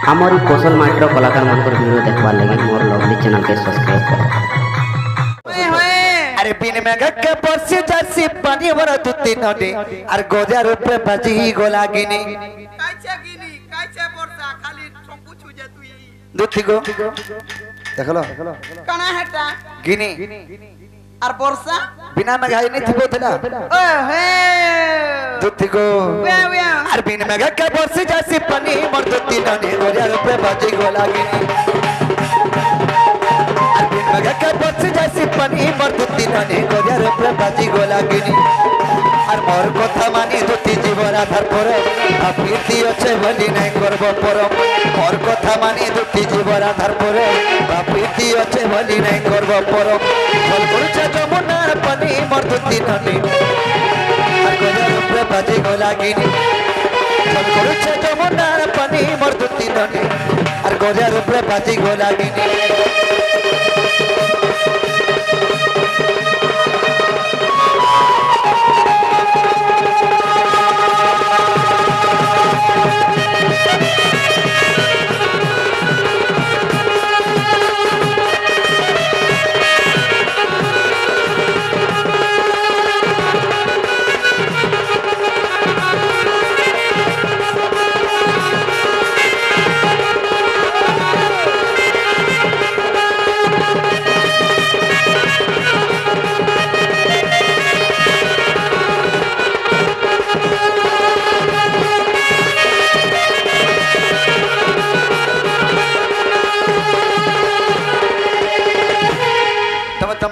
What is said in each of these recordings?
हमारी कौशल माइट्रो कलाकार मान वीडियो देखवार लगे मोर लवली चैनल के सब्सक्राइब करो। अरे बिन में के बरसी जैसी पानी भर दुती नदी और गोजा रुपए बजी गोला गिनी काचे बरसा खाली ठोकू छुजे तू यही दुती को देखलो कना हटा गिनी और बरसा बिना में घाई नहीं थी थे ना ओहे दुती को और बिन में के बरसी जैसी पानी भर दुती नदी गोजा रुपए बजी गोला गिनी और बिन में के बरसी जैसी पानी भर दुती नदी गोजा रुपए बजी गोला गिनी আর মোর কথা মানি দুটি জীবন আধার পর প্রীতি আছে বলি নাই করব পরম মোর কথা মানি দুটি জীবন আধার পর প্রীতি আছে বলি নাই করব পরম ফল করছে যমুনার পানি মোর দুটি নদী আর গজার উপরে বাজি গোলাগিনি ফল করছে যমুনার পানি মোর দুটি নদী আর গজার উপরে বাজি গোলাগিনি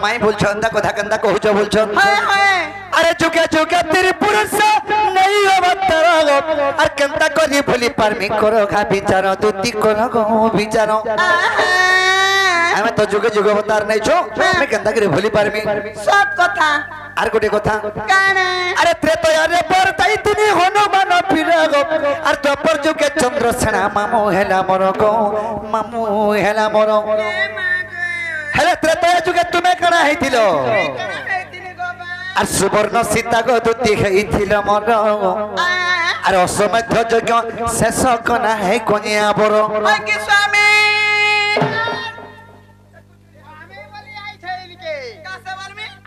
माई बोल छंदा कथा कंदा कहूच बोल छन अरे जुगे जुगे तेरे पुरुष नहीं अवतार और कंदा करी भूली परमी करो खा विचार दुती करो गो विचार हमें तो जुगे जुगे अवतार नहीं छो मैं कंदा करी भूली परमी सब कथा आर गोटे कथा काने अरे त्रेतया रे पर ताई तिनी हनुमान फिरगो और द्वापर जुगे चंद्रसेना मामू हेला मोर गो मामू हेला मोर हेले त्रेतया जुगे तुम्हें कणा हेतिलो আর সুবর্ণ সীতা গো দুতি হেইছিল মর আর অসমধ্য যজ্ঞ শেষ কনা হে কনিয়া বড় কি স্বামী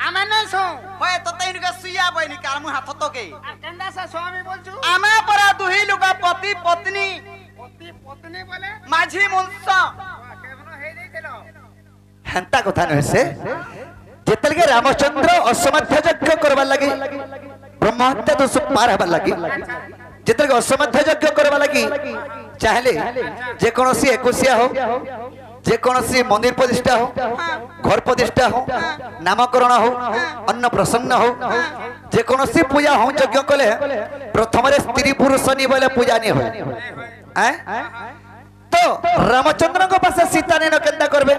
আমি নাই সো হয় তো তাই নুকা সুইয়া বইনি কার মু হাত তোকে আর কেন্দা সে স্বামী বলছু আমা পরা দুহি লুকা পতি পত্নী বলে মাঝি মুনস কেমন হেই দিছিল হেন্তা কথা নহে যেতলকে রামচন্দ্র অসমাধ্য যজ্ঞ করবার লাগি ব্রহ্মহত্যা দোষ পার হবার লাগি যেতলকে অসমাধ্য যজ্ঞ করবার লাগি চাইলে যে কোনসি একুশিয়া হোক যে কোনসি মন্দির প্রতিষ্ঠা হোক ঘর প্রতিষ্ঠা হোক নামকরণ হোক অন্ন প্রসন্ন হোক যে কোনসি পূজা হোক যজ্ঞ কলে প্রথমে স্ত্রী পুরুষ নি বলে পূজা নি হয় হ্যাঁ तो रामचंद्र को पास सीता ने केंदा करबे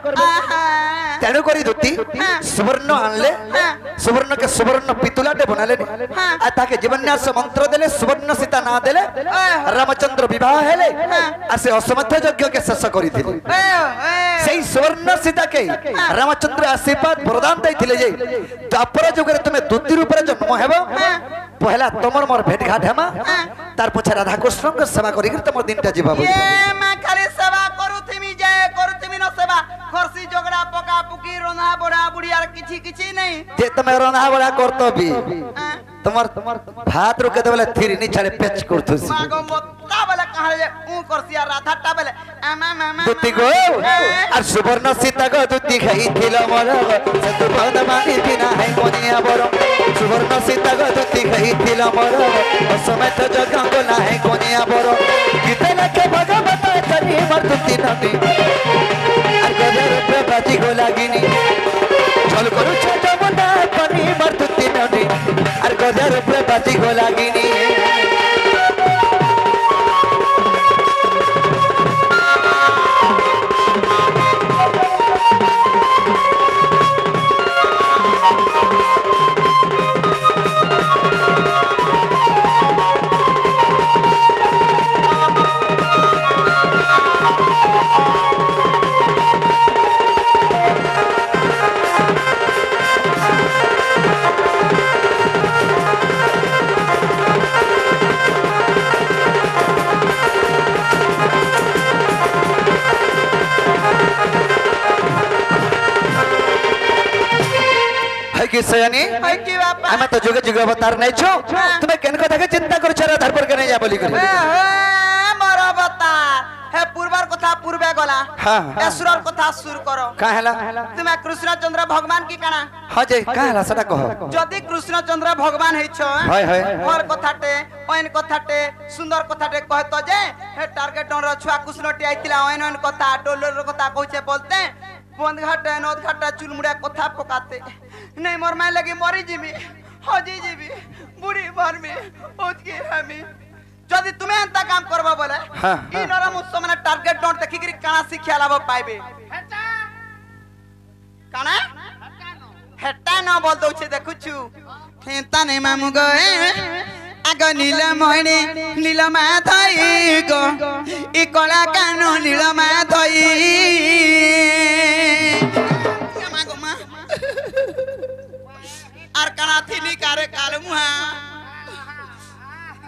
तेणु करी दुती सुवर्ण आनले सुवर्ण के सुवर्ण पितुलाटे बनाले आ ताके जीवन्यास मंत्र देले सुवर्ण सीता ना देले रामचंद्र विवाह हेले आ से असमर्थ यज्ञ के शेष करी थिले सेई सुवर्ण सीता के रामचंद्र आशीर्वाद वरदान दैथिले जे द्वापर जुगरे तुमे दुती रूप रे जन्म हेबो पहला तमर मोर भेट घाट हेमा तार पछे राधा कृष्ण के सेवा करी के तमर दिनटा जीवा बोल ए मैं खाली सेवा करूथिमी जे करूथिमी न सेवा खरसी जोगड़ा पका पुकी रोना बड़ा बुढ़ी आर किछि किछि नहीं जे तमे रोना बड़ा करतबी तमर भात रुके देबले थिरी नि छाड़े पेच करथुसी मागो मोत्ता बेले कहां जे ऊ करसी आ राधा टा बेले आमा मामा दुती गो और सुवर्ण सीता गो दुती खाई थिलो मोर सत पद मानी बिना है कोनिया बर सुवर्ण सीता गो दुती खाई थिलो मोर समेत जगह को ना है कोनिया बर किते लखे भगवत करी मर दुती नदी और गजर पे बाजी गो लागिनी चल करू जमुना पानी मर दुती नदी और गजर पे बाजी गो लागिनी की सयानी है कि बापा हमें तो जुगे जुगे अवतार नहीं छो तुम्हें केन कथा के चिंता करो छरा धर पर के नहीं जा बोली कर मोर अवतार हे पूर्वर कथा पूर्वे गला हां असुरर कथा सुर करो का हैला तुमे कृष्णचंद्र भगवान की काना हां जे का हैला सदा कहो जदि कृष्णचंद्र भगवान है छो हाय हाय हर कथाटे ओइन कथाटे सुंदर कथाटे कहतो जे हे टारगेट डर छुआ कृष्णटी आइतिला ओइन ओइन कथा डोलर कथा कहछे बोलते बंद घाटे नद घाटा चुलमुड़ा कथा पकाते नहीं मोर माय लगी मरी जीबी हजी जीबी बुढ़ी भर में ओत के हमी जदि तुम्हें अंता काम करबा बोले ई नरम उत्सव माने टारगेट डोंट देखि करी काना शिक्षा लाभ पाइबे काना हेटा न बोल दउ छे देखु छु हेता नै मामु गए आग नीलमणि नीलमा थई गो ई कला कानो नीलमा थई मागो मा आर काना थिली कारे कालमुहा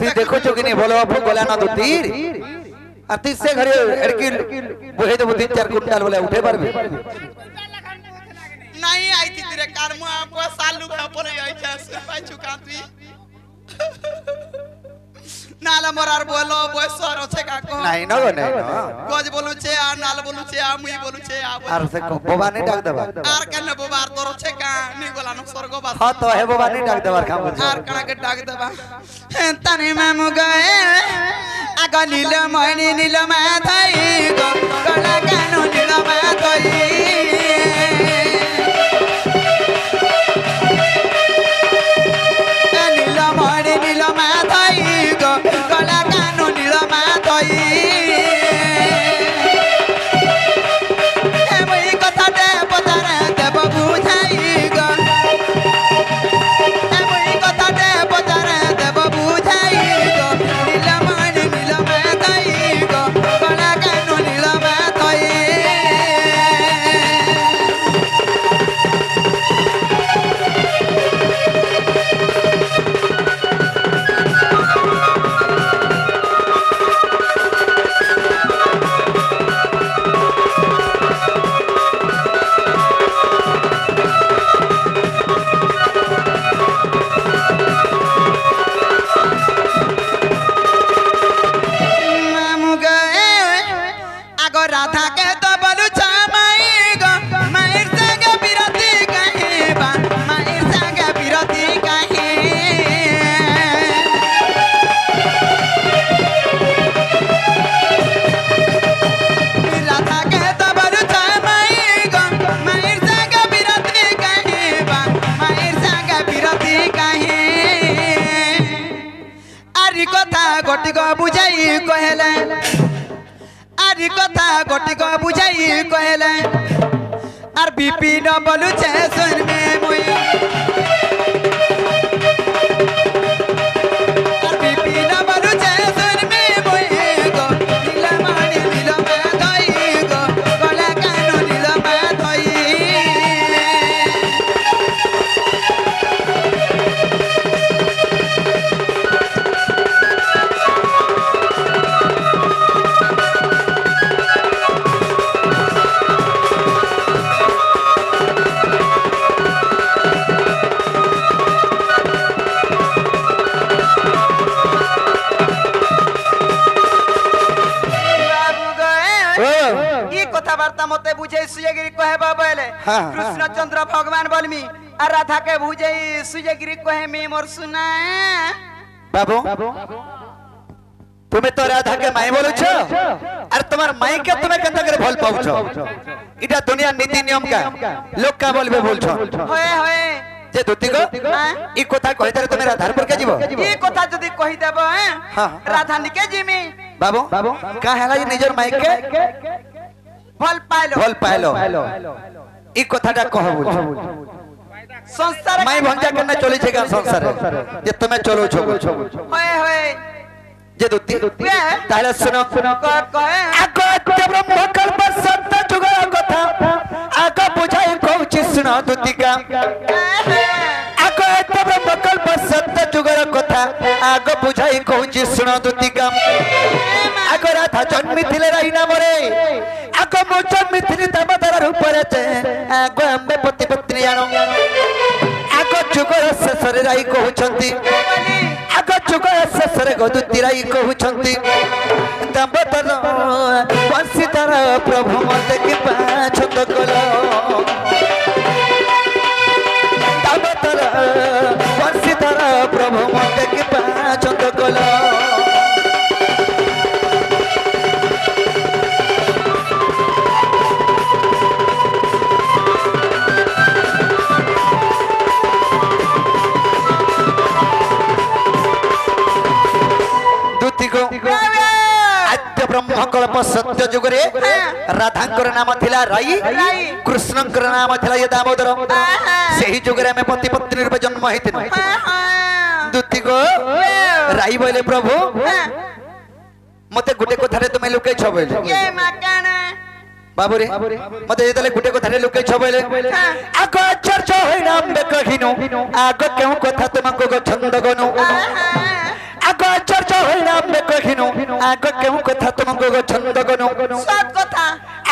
तू देखो जो कि नहीं बोलो अब गोला ना दो तीर और तीसरे घरे एड़की बुहे तो 3-4 कुंटल बोले उठे पर भी नहीं आई थी तेरे कार में आपको सालू का पर आई था सुपाई चुका तू नाला मोरार बोलो बयसर আছে কাকো नहीं न गो नहीं গজ বলুছে আর নাল বলুছে আর মুই বলুছে আর से बोबा नहीं डाक देबा আর কেন বোবার তোর আছে কা নি গলানো স্বর্গবাস हां तो है बोबा नहीं डाक देबा काम আর কানা কে ডাক দেবা তানে মামু গায়ে আগা নীল মণি নীল মা থাই গো গলা কানো নীল মা থাই আর বিপিন বলুছে শুনবে মুই আর বিপিন বলুছে শুনবে মুই গো নীলমণি নীলমা ধই গো গলা কানো নীলমা ধই मते बुझे सुयगिरी कहेबा बोले कृष्णचंद्र भगवान बोलमी और राधा के बुझे सुयगिरी कहे मी मोर सुना बाबू तुम्हें तो राधा के माई बोलु छो और तुम्हार माई के तुम्हें केंता करे भल पाउ छो इटा दुनिया नीति नियम का लोग का बोलबे बोल छो होए होए जे दुती को ई कथा कहि तारे तुम्हें राधार पर के जीवो ई कथा जदी कहि देबो राधा निके जिमी बाबू का हैला जे निजर माई के भल पाइलो ई कथाटा कह बोल संसार माई भंजा करना चली छे का संसार जे तुम्हें चलो छो होए होए जे दुती ताले सुनो कहे आगो ब्रह्म कल्प सत्य जुगा कथा आगो बुझाई कहूची सुनो दुती का आगो ब्रह्म कल्प सत्य जुगा कथा आगो बुझाई कहूची सुनो दुती का आगो राधा जन्मी थिले रही ना मरे आगो मो जन्मी थिली तमदार रूप रे आगो अंबे पति पत्नी जानो ଯୁଗର ଶେଷରେ ରାଇ କହୁଛନ୍ତି ଆଗ ଯୁଗର ଶେଷରେ ଗଦୁତି ରାଇ କହୁଛନ୍ତି ଦାମୋଦର ବଂଶୀଧର ପ୍ରଭୁ ମତେ କି ଛନ୍ଦ କଲ ଦାମୋଦର ବଂଶୀଧର ପ୍ରଭୁ ମତେ କି ଛନ୍ଦ କଲ ब्रह्मकल्प सत्य जुगरे राधांकर नाम थिला राई कृष्णंकर नाम थिला ये दामोदर सेही जुगरे में पति पत्नी रूपे जन्म हेतिन दुती को राई बोले प्रभु मते गुटे कथारे तुमे लुके छ बोले ये मकाना बाबू रे मते जेतले गुटे कथारे लुके छ बोले आगो चर्चा होई नाम बे कहिनु आगो केउ कथा तुमको छंद गनु आगो चर्चा होई नाम बे कहिनु आगो केउ कथा तुमको छंद गनु सब कथा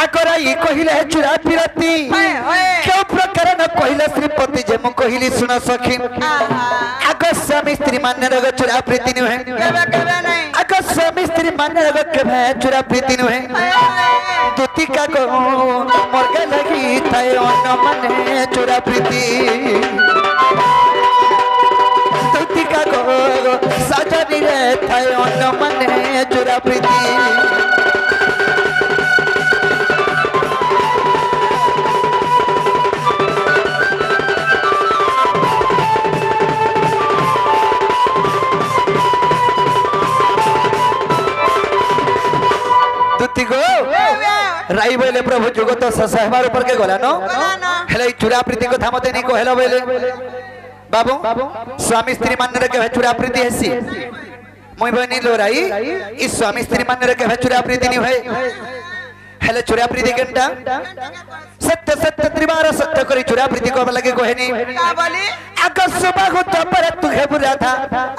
आगरा ई कहिले चुरा पिरती केउ प्रकार न कहिले श्रीपति जे मु कहिली सुन सखी आगो स्वामी स्त्री मान्य रग चुरा प्रीति नु है केबे नहीं आगो स्वामी स्त्री मान्य रग केबे चुरा प्रीति नु है दुती का को मरगे लगी थाए अन्न मने चुरा प्रीति दुती का को सजनी रे थाए अन्न मने चुरा प्रीति दुती को राई बोले प्रभु जुग तो ससहबार ऊपर के गला नो हेले चुरा प्रीति कथा मते नहीं कहलो बोले बाबू स्वामी स्त्री मान्य रे के चुरा प्रीति हेसी मोय बनी लो राई ई स्वामी स्त्री मान्य रे के चुरा प्रीति नहीं होय हेले चुरा प्रीति केनटा सत्य सत्य त्रिवार सत्य करी चुरा प्रीति को लगे कहनी का बोली आग सुबाहु तो पर तू हे बुरा था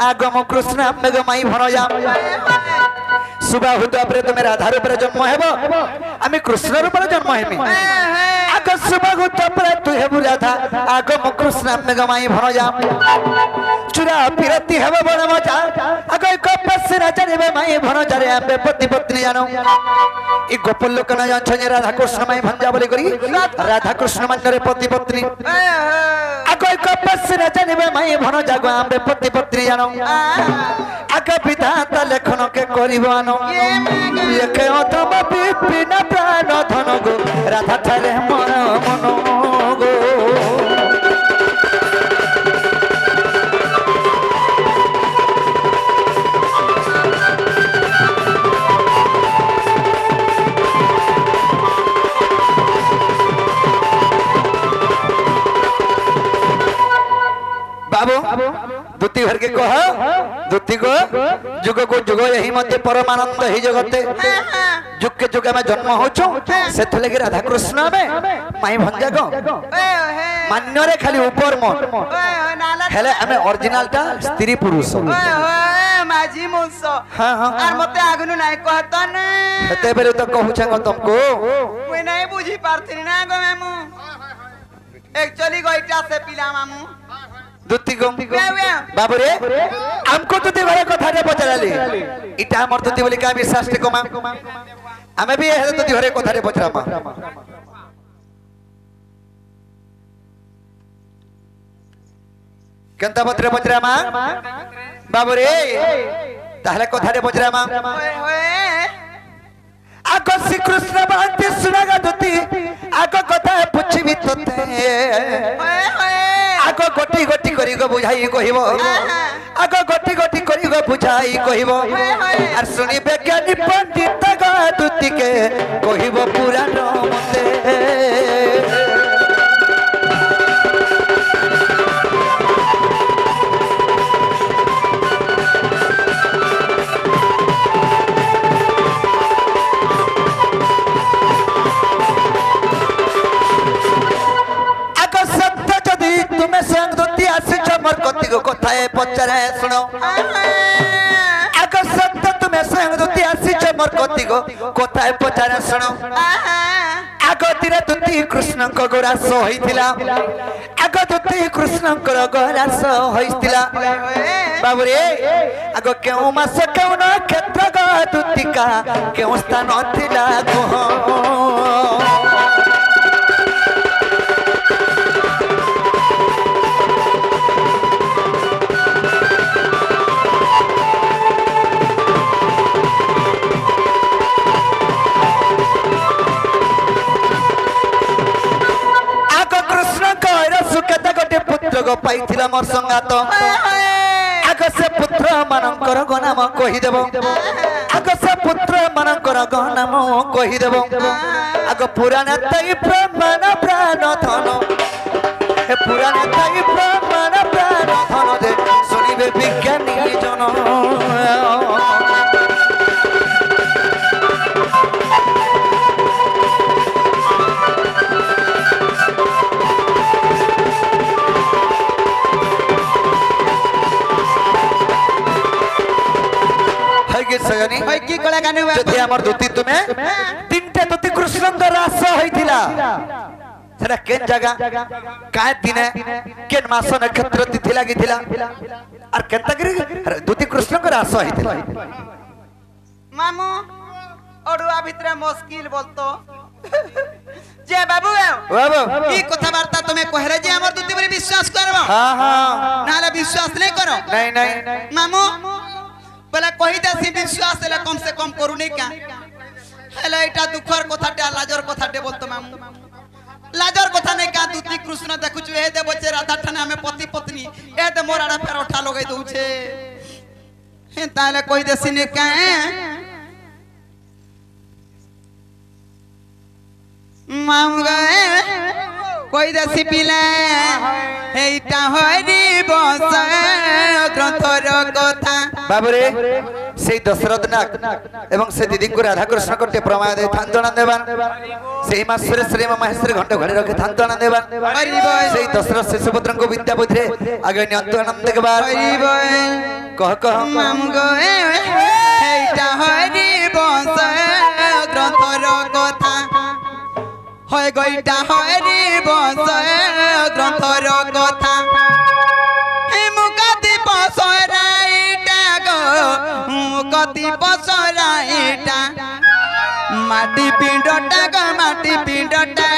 आगम कृष्ण मेघ माई भन जा सुबाहु तो पर तुम राधा रूप जन्म हेबो आमी कृष्ण रूप जन्म हेमी आग सुबाहु तो पर तू हे बुरा था आगम कृष्ण मेघ माई भन जा चुरा पिरती हेबो बड़ मजा आग कपस राजा रे माई भन जा रे आबे पति पत्नी जानो ई गोपाल लोक न जान राधा कृष्ण माई भंजा बोली करी राधा कृष्ण मान्य रे पति पत्नी आगो कपस राजा रे माई भन जागो आबे पति पत्नी जानो आग विधाता लेखन के करिवानो एके अथम विपिन प्राण धन गो राधा ठारे मन मन गो बाबू दुती भर के कह दुती को जुग यही मध्य परमानंद ही जगते जुग के जुग में जन्म होचो सेथ लगे राधा कृष्ण में माई भंजा को मान्य रे खाली ऊपर मन हेले हमें ओरिजिनल टा स्त्री पुरुष माझी मुंस हां हां आर मते आगनु नाय कहतन हेते बेले तो कहू छ तुमको कोई नहीं बुझी पारथिनी ना गो मामू एक्चुअली गोइटा से पिला मामू दुती को बाबू रे हमको दुती भरे कथा रे पचराली इटा हमर दुती बोली का विश्वास के कमा हमें भी हे दुती भरे कथा रे पचरामा केनता पत्र पचरामा बाबू रे ताहले कथा रे पचरामा आगो श्री कृष्ण बांति सुनागा दुती आगो कथा पुछिबी तते आगो गोटी गोटी करी गो बुझाई कहिबो आगो गोटी गोटी करी गो बुझाई कहिबो आर सुनी वैज्ञानिक पंडित गा दुती के कहिबो पुराण मते तुम्हें संग दुती आसी चमर कति को कथाए पचरे सुनो अगर सत्य तुम्हें संग दुती आसी चमर कति को कथाए पचरे सुनो आगतिरे दुती कृष्ण को गोरास होइथिला आगो दुती कृष्ण को गोरास होइथिला बाबू रे आगो केउ मास केउ नक्षत्र ग दुतिका केउ स्थान थिला गो पाइथिला मोर संगात आग से पुत्र मानकर गनाम कहि देबो आग से पुत्र मानकर गनाम कहि देबो आग पुराण तई प्रमाण प्राण धन हे पुराण तई प्रमाण प्राण धन दे सुनिबे विज्ञानी जन सगनी भाई की कला गाने हुआ जति हमर दुती तुमे तीनटा दुती कृष्णंकर रास होइथिला सेटा केन जगह काय दिने केन मास नक्षत्र तिथि लागिथिला और केनता करी दुती कृष्णंकर रास होइथिला मामू ओडुआ भितरे मुश्किल बोलतो जे बाबू बाबू की कथा वार्ता तुमे कहरे जे हमर दुती पर विश्वास करबो हां हां नाले विश्वास नहीं करो नहीं नहीं मामू पहले कही देसी विश्वास ले कम से कम करू नहीं क्या हेले एटा दुखर कथाटे लाजर कथाटे बोलतो मामू लाजर कथा नहीं का दुती कृष्ण देखु छु हे दे बच्चे राधा ठाने हमें पति पत्नी ए दे मोराडा फेर उठा लगै दउ छे हे ताले कही देसी ने का मामू गए कोई देसी पिले एटा हरि बस ग्रंथर कथा बाबू रे से दशरथ नाग एवं से दीदी को राधा कृष्ण करते प्रमाण दे थांतना देवान से मासुर श्री महेश्वर घंटे घरे रखे थांतना देवान से दशरथ से सुभद्रा को विद्या बुद्धि आगे नियंत्रण के बाद कह माम गए एटा हरि बस ग्रंथर कथा होय गईटा हरि बस ग्रंथर कथा हे मुकति पसराइटा गो मुकति पसराइटा माटी पिंडटा गो माटी पिंडटा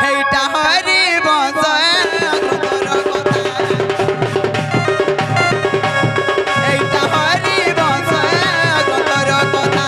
हेटा हरि बस ग्रंथर कथा हेटा हरि बस ग्रंथर कथा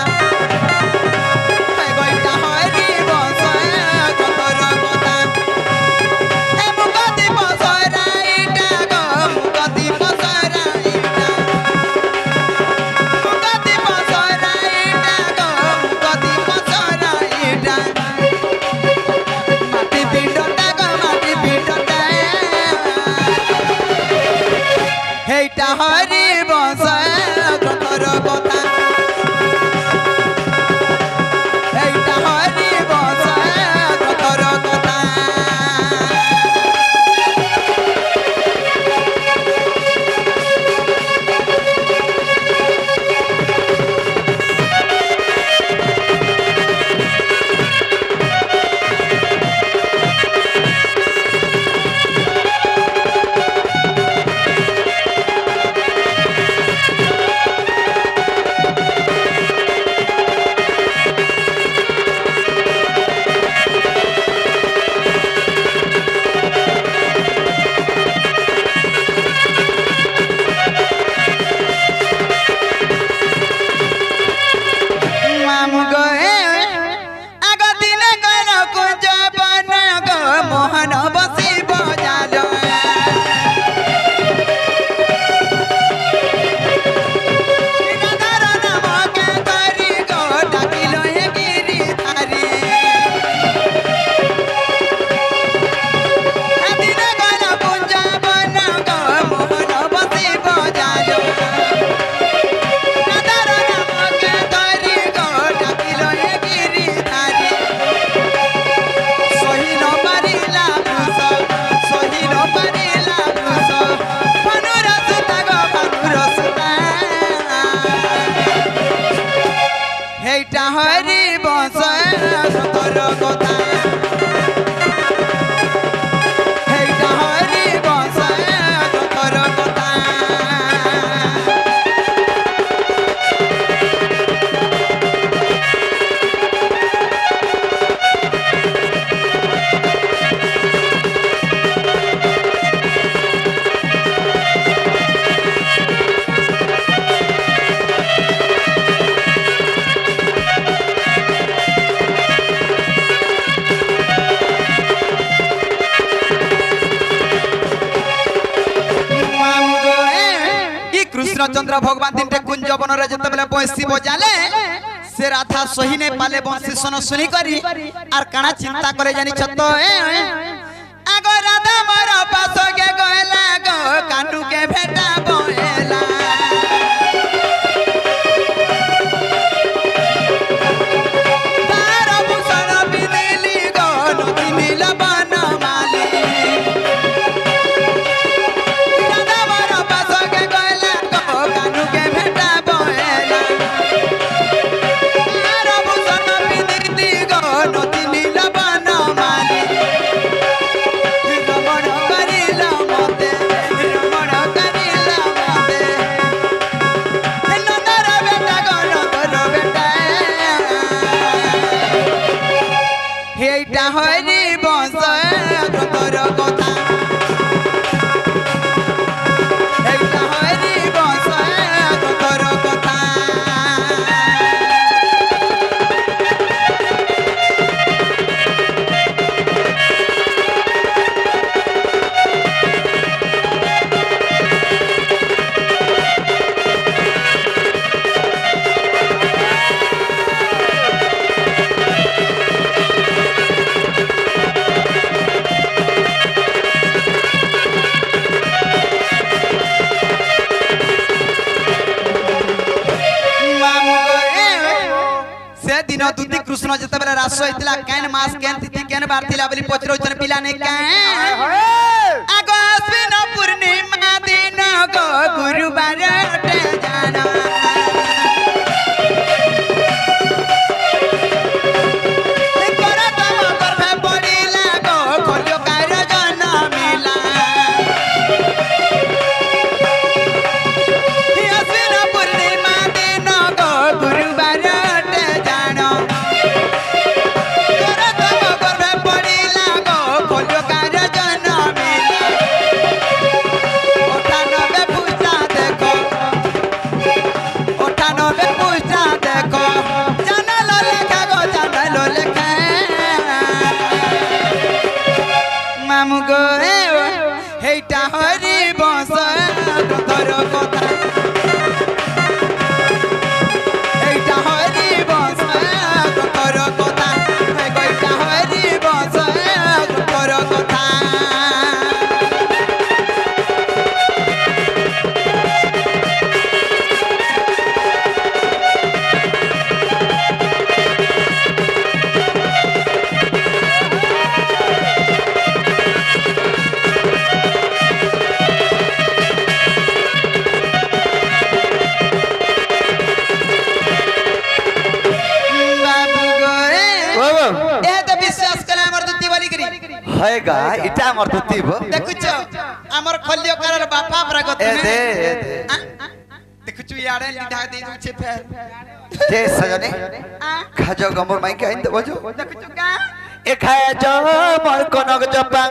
हरि बस ग्रंथर कथा एटा हरि बस ग्रंथर कथा कृष्णचंद्र भगवान दिन टे कुंज वन रे जते बेले बंसी बजाले से राधा सही ने पाले बंसी सुन सुनी करी आर काना चिंता करे जानी छत आगो राधा मोर पास के गएला गो कानू के भेटा बोएला तार भूषण बिदिली गो नदी नील बन माली राधा मोर पास के गएला गो कानू के भेटा बोएला तार भूषण बिदिली गो नदी नील बन माली रमण करिला मते नंदर बेटा गो नंदर बेटा हेटा हरि बंश तोर कथा हेटा हरि बंश तोर कथा से दिन दुति कृष्ण जते बेले रास होइतला कैन मास कैन तिथि कैन बार थिला बोली पचरौचन पिला ने कैन आगो आश्विन पूर्णिमा दिन गो गुरुवार टे जाना करतम गर्भे पड़िला गो खोल्यो कार्य जन मिला आश्विन पूर्णिमा दिन गो गुरुवार टे जाना करतम गर्भे पड़िला गो खोल्यो कार्य जन मिला ओठानबे पूजा देखो जानल लेखा गो जानल लेखा मामू गो हेटा हरि बंश तोर कथा हेटा हरि बंश तोर कथा हेटा हरि बंश तोर कथा बाबू गो ए तो विश्वास करे हमर दुती वाली करी होएगा इटा हमर दुती बो देखुछ हमर खल्लियो करर बापा प्रगत ए में दे देखुछ यारे लिधा दे दू छे फेर जे सजने खाजो गमर माई के आइन बजो देखुछ का ए खाया जो मोर कनक जपा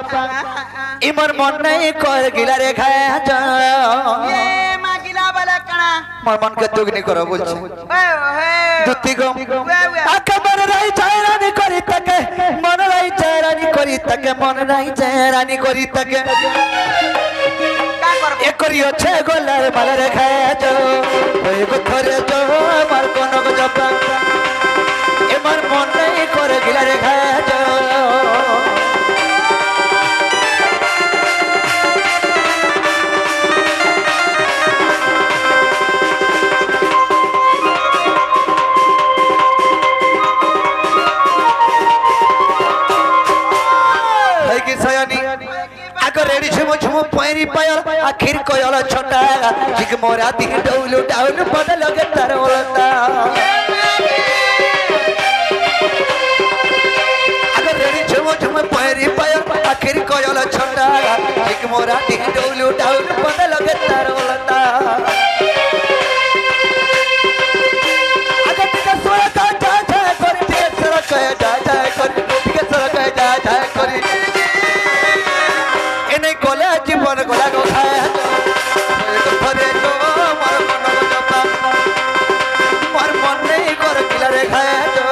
इमर मन नहीं कर गिला रे खाया जो ये मागिला वाला कणा मोर मन के तुगनी करो बोल छे ओए ओए दुती गम आके मन रही चारानी करी तके मन रही चारानी करी तके मन रही चारानी करी तके का करबो ए करियो छे गोलार माल रे खाया जो ओए गो थरे जो मोर कनक जपा इमर मन नहीं कर गिला रे खाया जो रेडी छुमो छुमो पैरी पायल आखिर कोयल छोटा जिक मोरा दी डौलू डाउन बदल लगे तार बोलता अगर रेडी छुमो छुमो पैरी पायल आखिर कोयल छोटा जिक मोरा दी डौलू डाउन बदल लगे तार बोलता अगर टिके सोरा का जा जा कर टिके सोरा का जा जा कर टिके सोरा का जा जा कर गोला जीवन गोला गो खाया थरे जो मोर मन जपा मोर मन नहीं कर किला रे खाया जो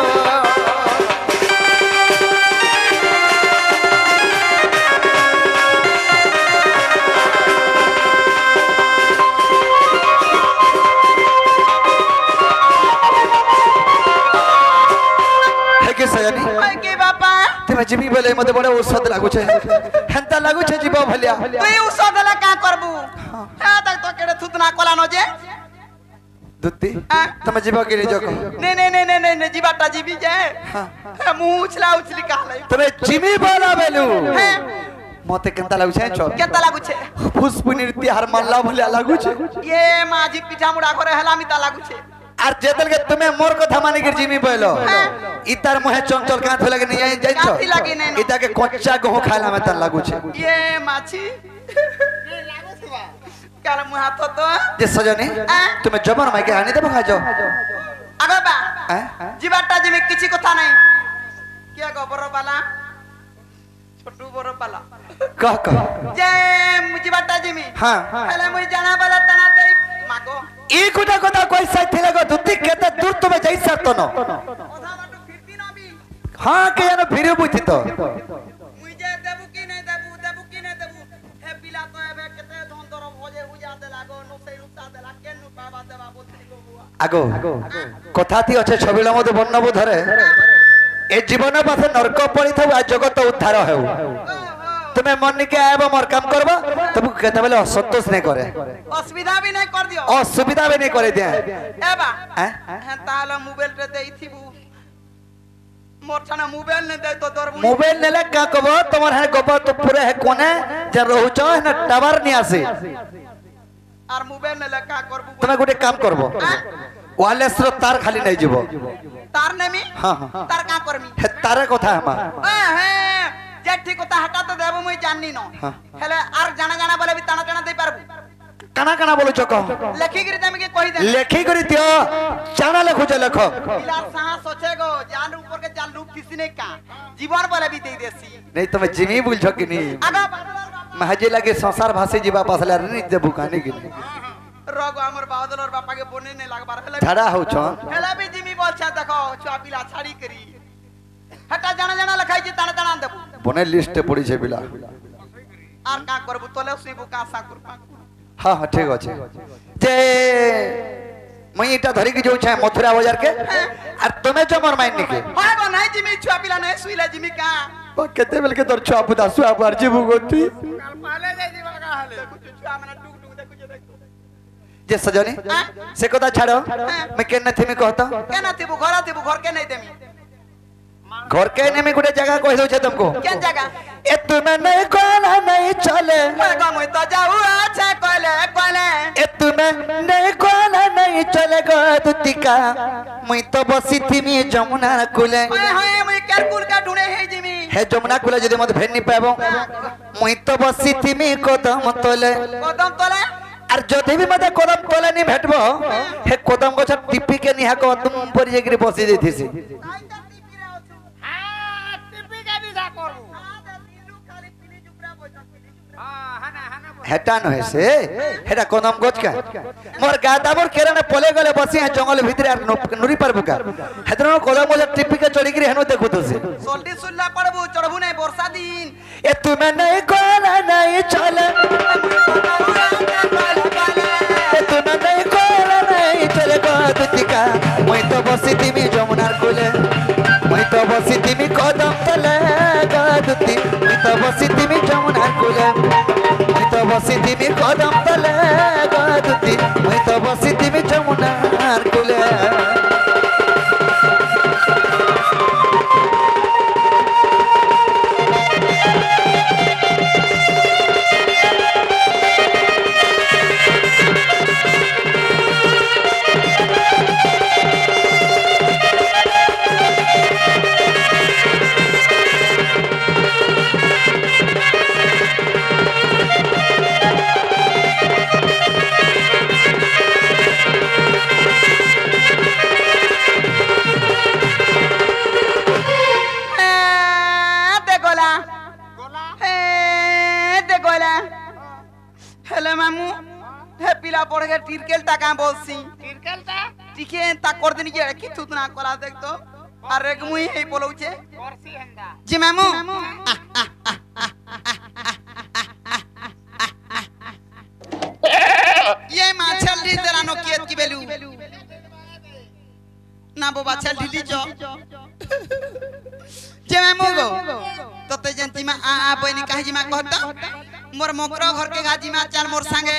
তুমি জিমি বলে মতে বড় ঔষধ লাগুছে হেনতা লাগুছে জীব ভলিয়া তুই ঔষধ হলে কা করবু হ্যাঁ দেখ তো কেড়ে থুতনা কলানো যে দুতি তুমি জীব কি রে জক নে নে নে নে নে জীবাটা জীবি যে মুহ উছলা উছলি কালাই তুমি জিমি বলা বেলু হ্যাঁ মতে কেনতা লাগুছে ছ কেতা লাগুছে ফুসপুনির তিহার মাল্লা ভলিয়া লাগুছে ये माजी पिठा मुड़ा करे हलामी ता लागुछे আর যেতলকে তুমি মোর কথা মানি কি জিমি বইলো ইতার মোহে চঞ্চল কাঁথ লাগে নিয়ে যাইছো কাঁথি লাগি নাই ইতাকে কচ্চা গহ খাইলা মে তার লাগুছে ये माछी ये लागुछे बा কাল মু হাত তো যে সজনী তুমি জবর মাইকে আনি দেব খাজো আগে বা জীবাটা জিমি কিছু কথা নাই কি গো বড় বালা ছোটু বড় বালা কহ কহ যে জীবাটা জিমি হ্যাঁ হেলে মুই জানা বালা তানা দেই মাগো ই গোটা কথা কই সাই থিলে গো দুতি কেতে দূর তুমি যাই সারতো ন কথা বাটু ফিরতি নবি হ্যাঁ কে জানো ফিরে বুঝি তো মুই যে দেবু কি নাই দেবু কি নাই দেবু হে পিলা তো এবে কেতে ধন দর ভজে হুজা দে লাগো নো সেই রূপটা দে লাগ কেন বাবা দেবা বলতি গো বুয়া আগো কথাটি আছে ছবিলা মধ্যে বর্ণবু ধরে এ জীবন পাশে নরক পড়ি থাকু আর জগত উদ্ধার হেউ তুমি মনিকে আইব মোর কাম করব তবু কেতে বেলে অসন্তোষ নাই করে অসুবিধা भी नहीं कर दियो অসুবিধা भी नहीं করে দিয়া এবা হ্যাঁ তাহলে মোবাইল রে দেইथिबु মোর ছানা মোবাইল নে দেই তো দরবু মোবাইল নেলে কা কব তোমার হ্যাঁ গোবর তো পুরে হে কোনে যে রহুছ না টাওয়ার নি আসে আর মোবাইল নে কা করবু তুমি গোটে কাম করব ওয়ারলেস র তার খালি নাই যাব তার নেমি হ্যাঁ তার কা করমি হে তারে কথা আমা হ্যাঁ যে ঠিক কথা হাটা তো দেব মুই জাননি ন হেলে আর জানা জানা বলে বি টানা টানা দেই পারবু কানা কানা বলুছ ক লেখি গরি তুমি কি কই দে লেখি করে দিও জানা লেখুছ লেখ পিলার সাহস আছে গো জান উপর के জাল লুক কিছি নাই কা জীবন বলে বি দেই দেছি नहीं তুমি জিমি বুঝছ কি নি আগা মাহাজি লাগে সংসার ভাসি ଯିବା পাছলা নি দে বুকানি কি রগ আমার বাদলর বাপা के বনে নাই লাগবার হেলে ঝাড়া হউছ হেলে বি জিমি বলছা দেখো ছুয়া পিলা ছাড়ি করি হটা জানা জানা লেখাই যে টানা টানা দেব বনে লিস্টে পড়িছে বিলা আর কা করবু তলে সুইবু কা সা করবা हाँ हाँ ठीक अच्छे जे मैं इटा धरी की जो छे मथुरा बाजार के और तुम्हें जो मर माइन निके হয় গো নাই জিমি ছুয়া পিলা নাই সুইলা জিমি কা केते बेल के तोर छुआ पुता सुआ पर जीबू गोती কাল পালে যাই দিবা কা হালে ছুয়া মানে টুক টুক দেখু যে দেখো जे सजनी से कथा छाड़ो मैं केन थी में कहता কেন থিবু ঘর কে নাই দেমি घर के ने में गुटे जगह कह दो छे तुमको কেন জায়গा ए तुम्हें नहीं कोला नहीं चले হয় গো মই তো যাও আছে কইলে কইলে ए तुम्हें नहीं कोला नहीं चले गो दुतिका मैं तो बसी थी मी जमुना कुले হয় মই ক্যালকুল কা ঢুনে হে জিমি हे जमुना कुले जदि मत भेट नहीं पाबो मैं तो बसी थी मी कदम तले কদম তলে আর যদি भी मते कदम तले नहीं भेटबो हे कदम गछ टिपी के निहा कदम पर जेकरी बसी जैथिसी हेटा न हेसे हेटा कदम गछ का मोर गादाबर केराने पले गले बसी है जंगल भीतर আর नुरी पर बुका हेदरो कदम गछ टिपी के चढ़ी गिरी हेनो देखु तसे सोल्टी सुल्ला पड़बू चढ़बू नहीं वर्षा दिन ए तुम्हें नहीं कोला नहीं चले ए तुम्हें नहीं कोला नहीं चले गो दुतिका मैं तो बसी थी मी जमुनार कुले मैं तो बसी थी मी कदम तले गो दुति मैं तो बसी थी मी जमुनार कुले मैं तो बसी थी मी कदम तले गो दुति मैं तो बसी थी मी जमुनार कुले हेले मामू हे पिला पड़ के टिरकेलटा का बोलसी टिरकेलटा टिके ता कर दिन के की तुतना करा देख तो अरे मुई हे बोलौचे करसी हंदा जी मामू ये माछल दी तेरा नो कियत की बेलू ना बाबा चल ढीली जो जे मामू गो जिमा आ बहनी कहे जिमा कहता मोर मकर घर के गा जिमा चल मोर संगे